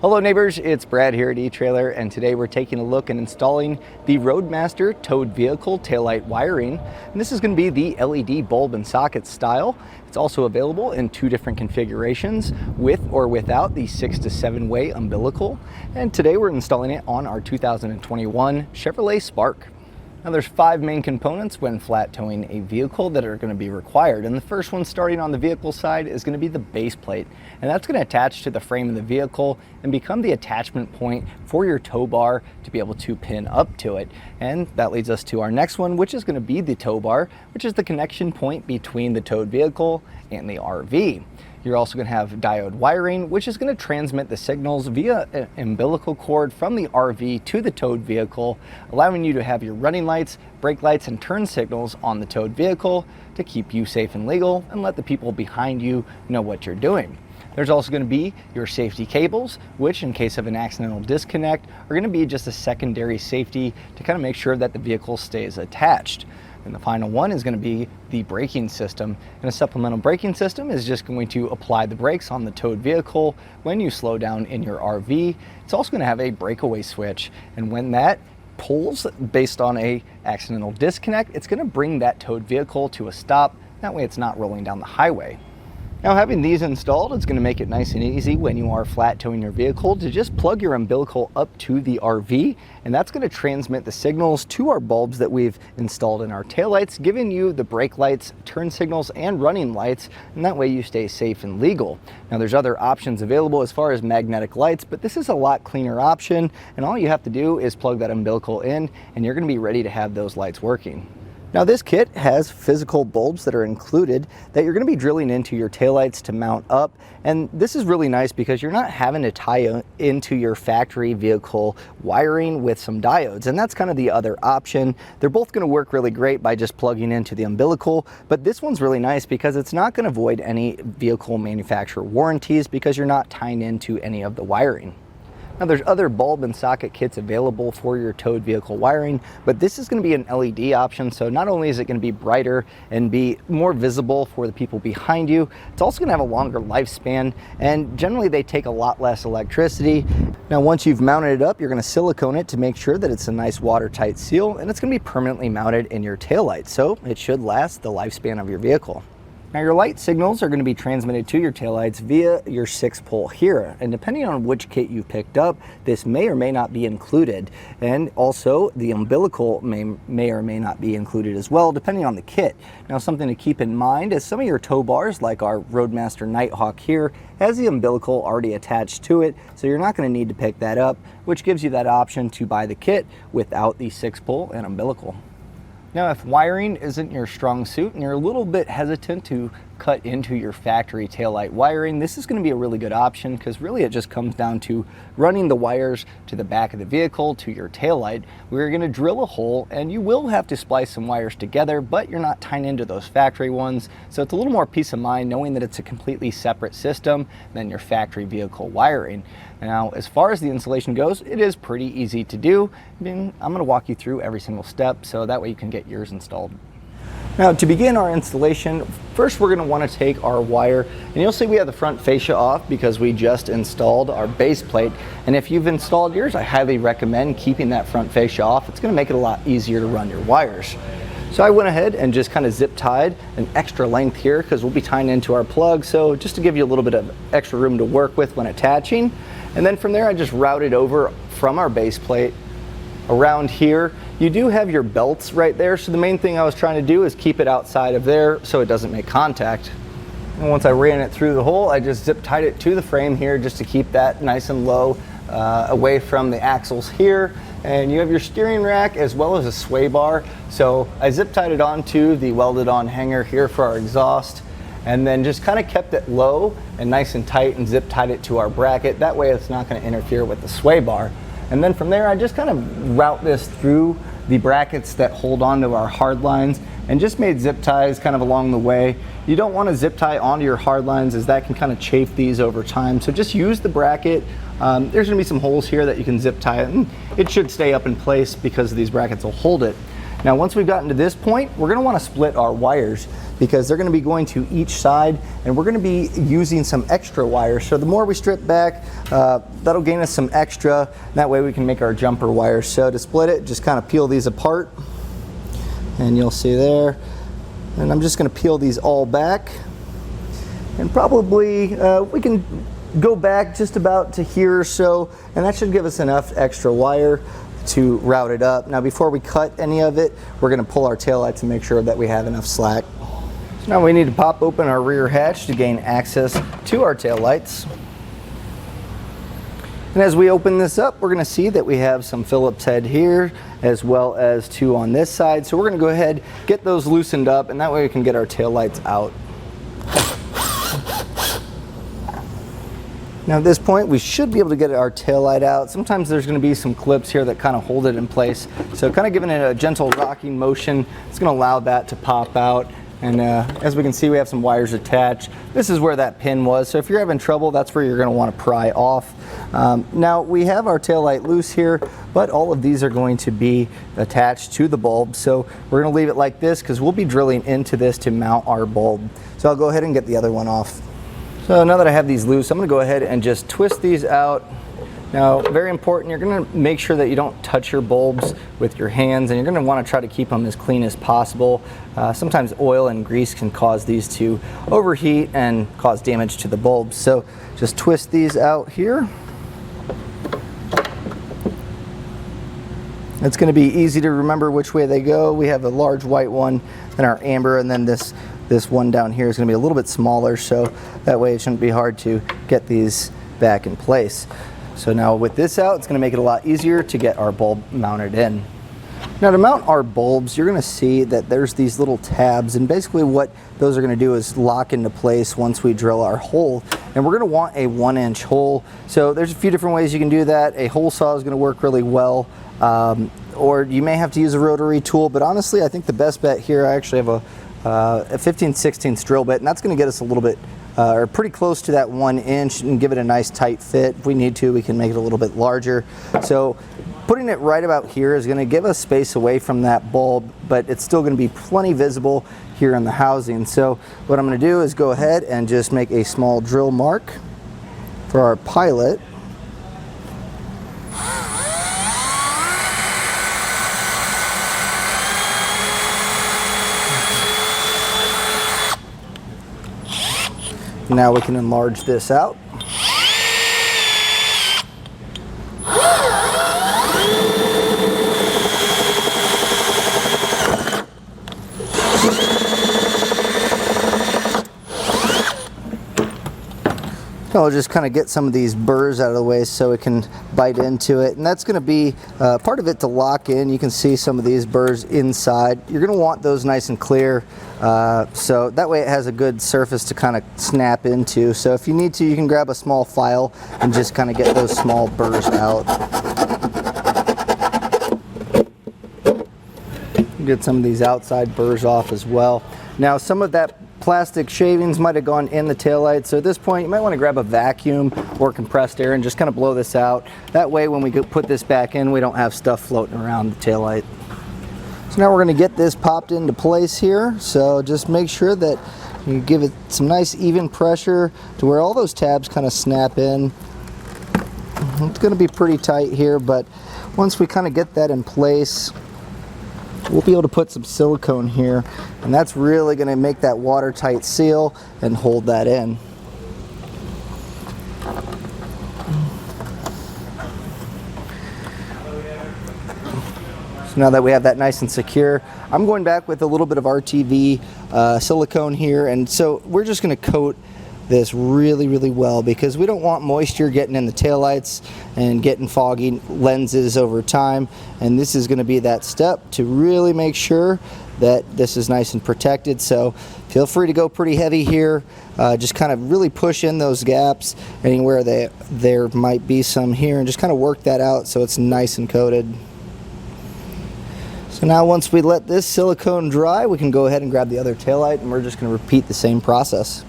Hello neighbors, it's Brad here at eTrailer, and today we're taking a look and installing the Roadmaster towed vehicle taillight wiring. And this is going to be the LED bulb and socket style. It's also available in two different configurations, with or without the 6 to 7 way umbilical. And today we're installing it on our 2021 Chevrolet Spark. Now there's 5 main components when flat towing a vehicle that are going to be required, and the first one, starting on the vehicle side, is going to be the base plate, and that's going to attach to the frame of the vehicle and become the attachment point for your tow bar to be able to pin up to it. And that leads us to our next one, which is going to be the tow bar, which is the connection point between the towed vehicle and the RV. You're also going to have diode wiring, which is going to transmit the signals via an umbilical cord from the RV to the towed vehicle, allowing you to have your running lights, brake lights, and turn signals on the towed vehicle to keep you safe and legal and let the people behind you know what you're doing. There's also going to be your safety cables, which in case of an accidental disconnect are going to be just a secondary safety to kind of make sure that the vehicle stays attached. And the final one is going to be the braking system. And a supplemental braking system is just going to apply the brakes on the towed vehicle when you slow down in your RV. It's also going to have a breakaway switch, and when that pulls based on a accidental disconnect, it's going to bring that towed vehicle to a stop. That way it's not rolling down the highway. Now, having these installed, it's going to make it nice and easy when you are flat towing your vehicle to just plug your umbilical up to the RV, and that's going to transmit the signals to our bulbs that we've installed in our taillights, giving you the brake lights, turn signals, and running lights, and that way you stay safe and legal. Now, there's other options available as far as magnetic lights, but this is a lot cleaner option, and all you have to do is plug that umbilical in, and you're going to be ready to have those lights working. Now this kit has physical bulbs that are included that you're going to be drilling into your taillights to mount up, and this is really nice because you're not having to tie into your factory vehicle wiring with some diodes, and that's kind of the other option. They're both going to work really great by just plugging into the umbilical, but this one's really nice because it's not going to void any vehicle manufacturer warranties because you're not tying into any of the wiring. Now there's other bulb and socket kits available for your towed vehicle wiring, but this is going to be an LED option, so not only is it going to be brighter and be more visible for the people behind you, it's also going to have a longer lifespan, and generally they take a lot less electricity. Now once you've mounted it up, you're going to silicone it to make sure that it's a nice watertight seal, and it's going to be permanently mounted in your taillight, so it should last the lifespan of your vehicle. Now your light signals are going to be transmitted to your taillights via your 6-pole here, and depending on which kit you picked up, this may or may not be included, and also the umbilical may or may not be included as well, depending on the kit. Now something to keep in mind is some of your tow bars, like our Roadmaster Nighthawk here, has the umbilical already attached to it, so you're not going to need to pick that up, which gives you that option to buy the kit without the 6-pole and umbilical. Now, if wiring isn't your strong suit and you're a little bit hesitant to cut into your factory taillight wiring, this is going to be a really good option because really it just comes down to running the wires to the back of the vehicle to your taillight. We're going to drill a hole, and you will have to splice some wires together, but you're not tying into those factory ones, so it's a little more peace of mind knowing that it's a completely separate system than your factory vehicle wiring. Now, as far as the installation goes, it is pretty easy to do. I'm going to walk you through every single step so that way you can get yours installed. Now to begin our installation, first we're going to want to take our wire, and you'll see we have the front fascia off because we just installed our base plate, and if you've installed yours, I highly recommend keeping that front fascia off. It's going to make it a lot easier to run your wires. So I went ahead and just kind of zip tied an extra length here because we'll be tying into our plug, so just to give you a little bit of extra room to work with when attaching. And then from there I just routed over from our base plate around here. You do have your belts right there, so the main thing I was trying to do is keep it outside of there so it doesn't make contact. And once I ran it through the hole, I just zip tied it to the frame here just to keep that nice and low away from the axles here. And you have your steering rack as well as a sway bar, so I zip tied it onto the welded on hanger here for our exhaust, and then just kind of kept it low and nice and tight and zip tied it to our bracket. That way it's not going to interfere with the sway bar. And then from there I just kind of route this through the brackets that hold on to our hard lines and just made zip ties kind of along the way. You don't want to zip tie onto your hard lines as that can kind of chafe these over time, so just use the bracket. There's going to be some holes here that you can zip tie it, and it should stay up in place because these brackets will hold it. Now once we've gotten to this point, we're going to want to split our wires because they're going to be going to each side, and we're going to be using some extra wires. So the more we strip back, that'll gain us some extra. That way we can make our jumper wires. So to split it, just kind of peel these apart, and you'll see there. And I'm just going to peel these all back, and probably we can go back just about to here or so, and that should give us enough extra wire to route it up. Now before we cut any of it, we're going to pull our taillight to make sure that we have enough slack. So now we need to pop open our rear hatch to gain access to our taillights. And as we open this up, we're going to see that we have some Phillips head here as well as two on this side. So we're going to go ahead, get those loosened up, and that way we can get our taillights out. Now at this point, we should be able to get our taillight out. Sometimes there's going to be some clips here that kind of hold it in place. So kind of giving it a gentle rocking motion, it's going to allow that to pop out. And as we can see, we have some wires attached. This is where that pin was. So if you're having trouble, that's where you're going to want to pry off. Now we have our taillight loose here, but all of these are going to be attached to the bulb. So we're going to leave it like this because we'll be drilling into this to mount our bulb. So I'll go ahead and get the other one off. So now that I have these loose, I'm going to go ahead and just twist these out. Now, very important, you're going to make sure that you don't touch your bulbs with your hands, and you're going to want to try to keep them as clean as possible. Sometimes oil and grease can cause these to overheat and cause damage to the bulbs. So just twist these out here. It's going to be easy to remember which way they go. We have a large white one, then our amber, and then this one down here is going to be a little bit smaller, so that way it shouldn't be hard to get these back in place. So now with this out, it's going to make it a lot easier to get our bulb mounted in. Now to mount our bulbs, you're going to see that there's these little tabs, and basically what those are going to do is lock into place once we drill our hole. And we're going to want a 1-inch hole. So there's a few different ways you can do that. A hole saw is going to work really well, or you may have to use a rotary tool, but honestly I think the best bet here, I actually have a 15/16 drill bit, and that's going to get us a little bit or pretty close to that 1 inch and give it a nice tight fit. If we need to, we can make it a little bit larger. So putting it right about here is going to give us space away from that bulb, but it's still going to be plenty visible here in the housing. So what I'm going to do is go ahead and just make a small drill mark for our pilot. Now we can enlarge this out. I'll just kind of get some of these burrs out of the way so it can bite into it, and that's going to be part of it to lock in. You can see some of these burrs inside. You're going to want those nice and clear, so that way it has a good surface to kind of snap into. So if you need to, you can grab a small file and just kind of get those small burrs out. Get some of these outside burrs off as well. Now some of that plastic shavings might have gone in the taillight, so at this point you might want to grab a vacuum or compressed air and just kind of blow this out. That way when we put this back in, we don't have stuff floating around the taillight. So now we're going to get this popped into place here, so just make sure that you give it some nice even pressure to where all those tabs kind of snap in. It's going to be pretty tight here, but once we kind of get that in place, we'll be able to put some silicone here, and that's really going to make that watertight seal and hold that in. So now that we have that nice and secure, I'm going back with a little bit of RTV silicone here, and so we're just going to coat this really well because we don't want moisture getting in the taillights and getting foggy lenses over time, and this is going to be that step to really make sure that this is nice and protected. So feel free to go pretty heavy here, just kind of really push in those gaps anywhere there might be some here, and just kind of work that out so it's nice and coated. So now once we let this silicone dry, we can go ahead and grab the other taillight, and we're just going to repeat the same process.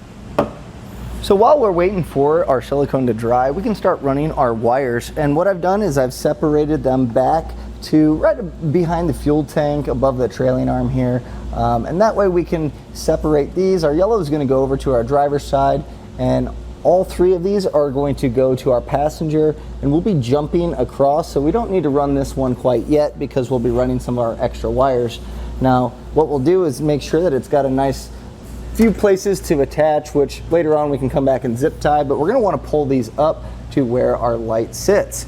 So while we're waiting for our silicone to dry, we can start running our wires, and what I've done is I've separated them back to right behind the fuel tank above the trailing arm here. And that way we can separate these. Our yellow is going to go over to our driver's side, and all three of these are going to go to our passenger, and we'll be jumping across, so we don't need to run this one quite yet because we'll be running some of our extra wires. Now what we'll do is make sure that it's got a nice few places to attach, which later on we can come back and zip tie, but we're going to want to pull these up to where our light sits.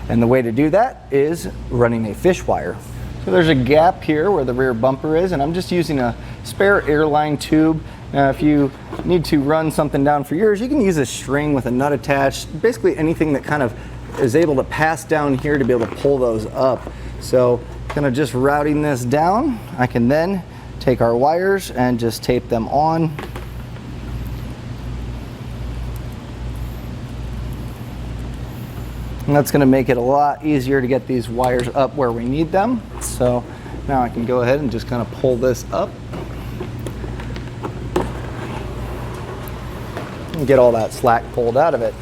And the way to do that is running a fish wire. So there's a gap here where the rear bumper is, and I'm just using a spare airline tube. Now if you need to run something down for yours, you can use a string with a nut attached, basically anything that kind of is able to pass down here to be able to pull those up. So kind of just routing this down, I can then take our wires and just tape them on. And that's going to make it a lot easier to get these wires up where we need them. So now I can go ahead and just kind of pull this up and get all that slack pulled out of it.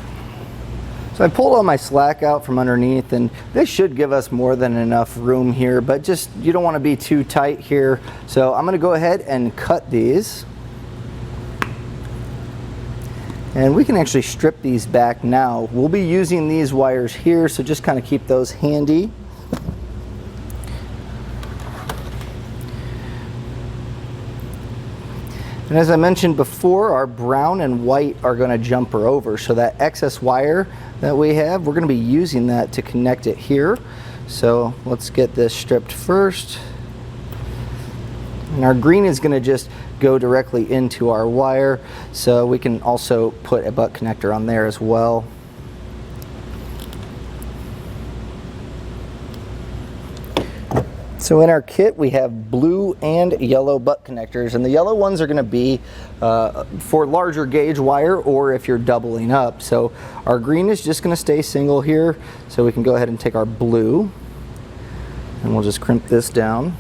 So I pulled all my slack out from underneath, and this should give us more than enough room here, but just you don't want to be too tight here. So I'm going to go ahead and cut these. And we can actually strip these back now. We'll be using these wires here, so just kind of keep those handy. And as I mentioned before, our brown and white are going to jumper over. So that excess wire that we have, we're going to be using that to connect it here. So let's get this stripped first. And our green is going to just go directly into our wire, so we can also put a butt connector on there as well. So in our kit we have blue and yellow butt connectors, and the yellow ones are going to be for larger gauge wire or if you're doubling up. So our green is just going to stay single here, so we can go ahead and take our blue and we'll just crimp this down.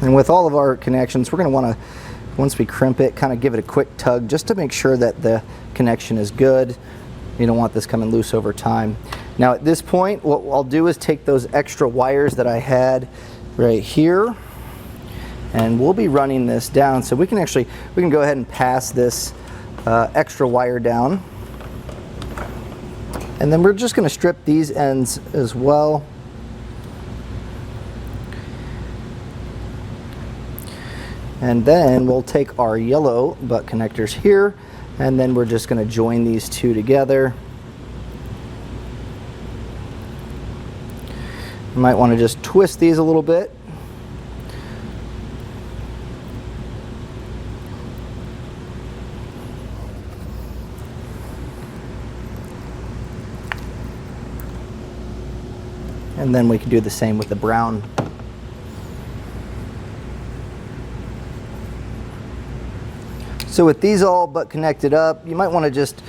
And with all of our connections, we're going to want to, once we crimp it, kind of give it a quick tug just to make sure that the connection is good. You don't want this coming loose over time. Now at this point, what I'll do is take those extra wires that I had right here, and we'll be running this down. So we can go ahead and pass this extra wire down. And then we're just going to strip these ends as well. And then we'll take our yellow butt connectors here, and then we're just going to join these two together. You might want to just twist these a little bit. And then we can do the same with the brown. So with these all but connected up, you might want to just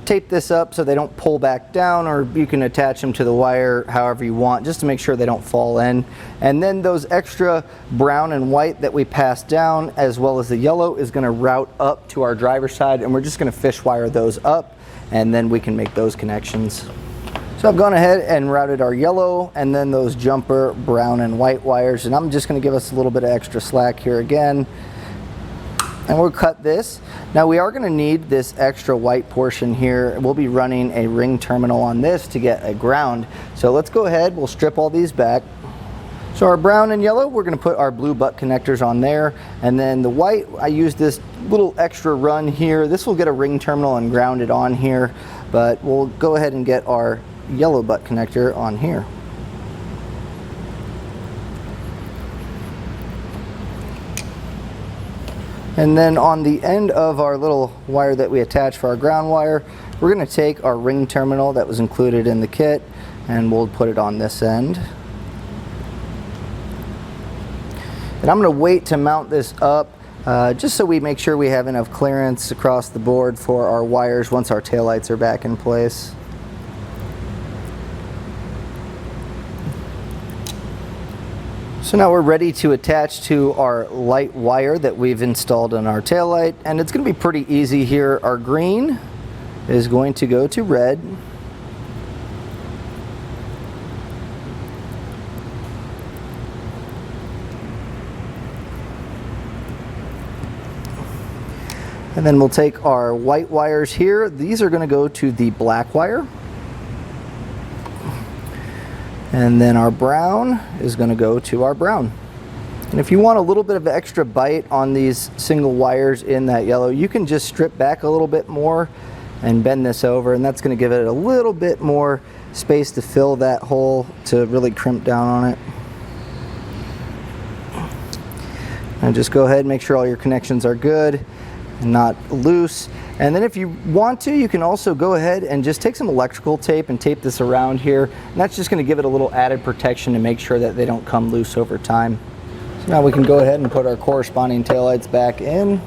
tape this up so they don't pull back down, or you can attach them to the wire however you want, just to make sure they don't fall in. And then those extra brown and white that we passed down, as well as the yellow, is going to route up to our driver's side, and we're just going to fish wire those up, and then we can make those connections. So I've gone ahead and routed our yellow and then those jumper brown and white wires, and I'm just going to give us a little bit of extra slack here again. And we'll cut this. Now we are going to need this extra white portion here. We'll be running a ring terminal on this to get a ground. So let's go ahead, we'll strip all these back. So our brown and yellow, we're going to put our blue butt connectors on there. And then the white, I use this little extra run here. This will get a ring terminal and ground it on here. But we'll go ahead and get our yellow butt connector on here. And then on the end of our little wire that we attach for our ground wire, we're going to take our ring terminal that was included in the kit, and we'll put it on this end. And I'm going to wait to mount this up just so we make sure we have enough clearance across the board for our wires once our taillights are back in place. So now we're ready to attach to our light wire that we've installed on our taillight, and it's going to be pretty easy here. Our green is going to go to red. And then we'll take our white wires here. These are going to go to the black wire. And then our brown is going to go to our brown. And if you want a little bit of extra bite on these single wires in that yellow, you can just strip back a little bit more and bend this over, and that's going to give it a little bit more space to fill that hole to really crimp down on it. And just go ahead and make sure all your connections are good and not loose. And then if you want to, you can also go ahead and just take some electrical tape and tape this around here. And that's just going to give it a little added protection to make sure that they don't come loose over time. So now we can go ahead and put our corresponding taillights back in.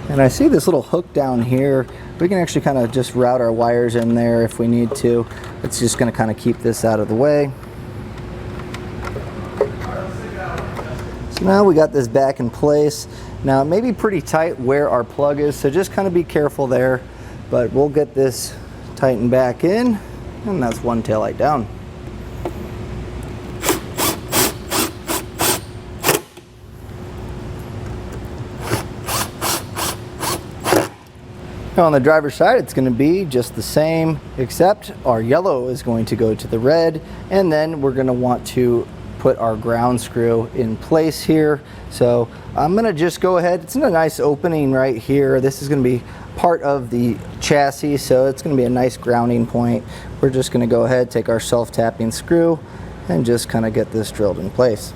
And I see this little hook down here. We can actually kind of just route our wires in there if we need to. It's just going to kind of keep this out of the way. So now we got this back in place. Now it may be pretty tight where our plug is, so just kind of be careful there. But we'll get this tightened back in, and that's one taillight down. Now on the driver's side, it's going to be just the same, except our yellow is going to go to the red, and then we're going to want to put our ground screw in place here. So I'm going to just go ahead. It's in a nice opening right here. This is going to be part of the chassis, so it's going to be a nice grounding point. We're just going to go ahead, take our self-tapping screw, and just kind of get this drilled in place.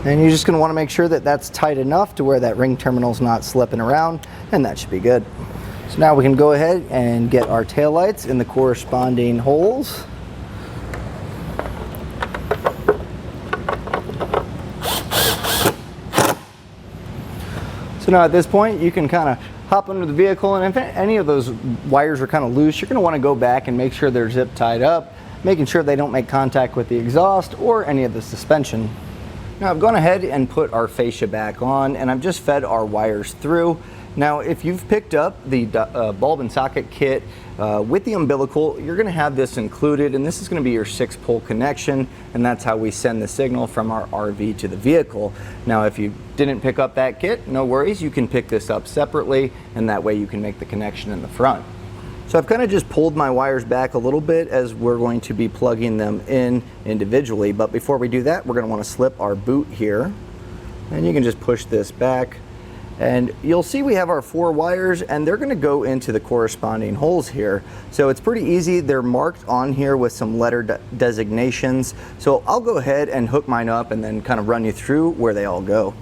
And you're just going to want to make sure that that's tight enough to where that ring terminal's not slipping around, and that should be good. So now we can go ahead and get our taillights in the corresponding holes. So now at this point, you can kind of hop under the vehicle, and if any of those wires are kind of loose, you're going to want to go back and make sure they're zip tied up, making sure they don't make contact with the exhaust or any of the suspension. Now I've gone ahead and put our fascia back on, and I've just fed our wires through. Now if you've picked up the bulb and socket kit with the umbilical, you're going to have this included, and this is going to be your 6-pole connection, and that's how we send the signal from our RV to the vehicle. Now if you didn't pick up that kit, no worries, you can pick this up separately, and that way you can make the connection in the front. So I've kind of just pulled my wires back a little bit as we're going to be plugging them in individually, but before we do that, we're going to want to slip our boot here, and you can just push this back. And you'll see we have our 4 wires, and they're going to go into the corresponding holes here. So it's pretty easy. They're marked on here with some letter designations. So I'll go ahead and hook mine up and then kind of run you through where they all go.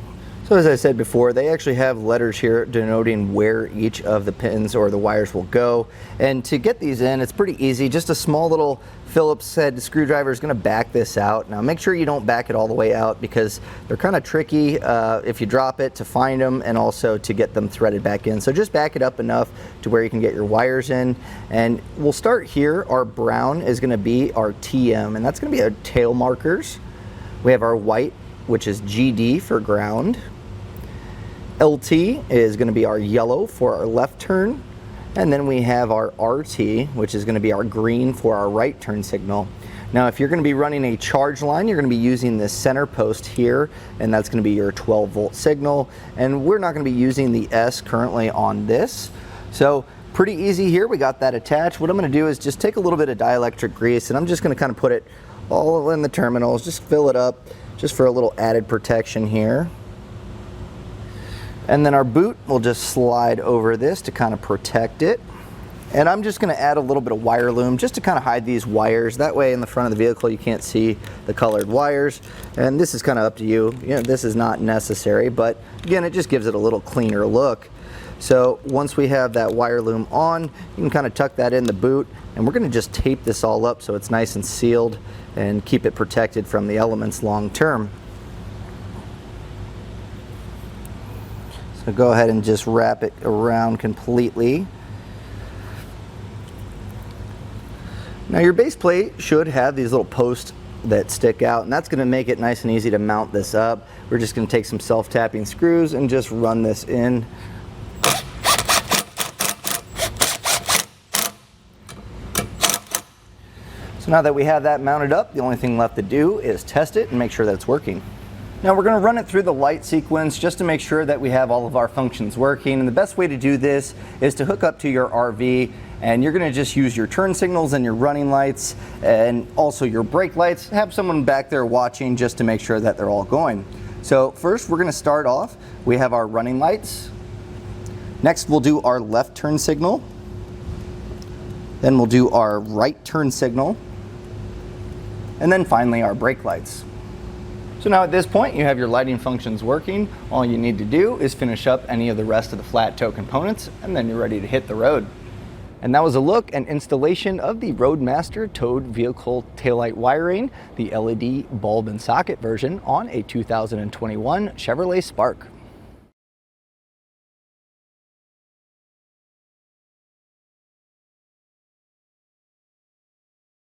So as I said before, they actually have letters here denoting where each of the pins or the wires will go. And to get these in, it's pretty easy. Just a small little Phillips head screwdriver is going to back this out. Now make sure you don't back it all the way out, because they're kind of tricky if you drop it to find them, and also to get them threaded back in. So just back it up enough to where you can get your wires in. And we'll start here. Our brown is going to be our TM, and that's going to be our tail markers. We have our white, which is GD for ground. LT is going to be our yellow for our left turn, and then we have our RT, which is going to be our green for our right turn signal. Now if you're going to be running a charge line, you're going to be using this center post here, and that's going to be your 12-volt signal, and we're not going to be using the S currently on this. So pretty easy here, we got that attached. What I'm going to do is just take a little bit of dielectric grease, and I'm just going to kind of put it all in the terminals, just fill it up just for a little added protection here. And then our boot will just slide over this to kind of protect it. And I'm just going to add a little bit of wire loom just to kind of hide these wires. That way in the front of the vehicle you can't see the colored wires. And this is kind of up to you. You know, this is not necessary, but again, it just gives it a little cleaner look. So once we have that wire loom on, you can kind of tuck that in the boot, and we're going to just tape this all up so it's nice and sealed and keep it protected from the elements long term. So go ahead and just wrap it around completely. Now your base plate should have these little posts that stick out, and that's going to make it nice and easy to mount this up. We're just going to take some self-tapping screws and just run this in. So now that we have that mounted up, the only thing left to do is test it and make sure that it's working. Now we're going to run it through the light sequence just to make sure that we have all of our functions working, and the best way to do this is to hook up to your RV, and you're going to just use your turn signals and your running lights and also your brake lights. Have someone back there watching just to make sure that they're all going. So first we're going to start off, we have our running lights. Next we'll do our left turn signal. Then we'll do our right turn signal. And then finally our brake lights. So now at this point you have your lighting functions working. All you need to do is finish up any of the rest of the flat toe components, and then you're ready to hit the road. And that was a look and installation of the Roadmaster towed vehicle taillight wiring, the LED bulb and socket version on a 2021 Chevrolet Spark.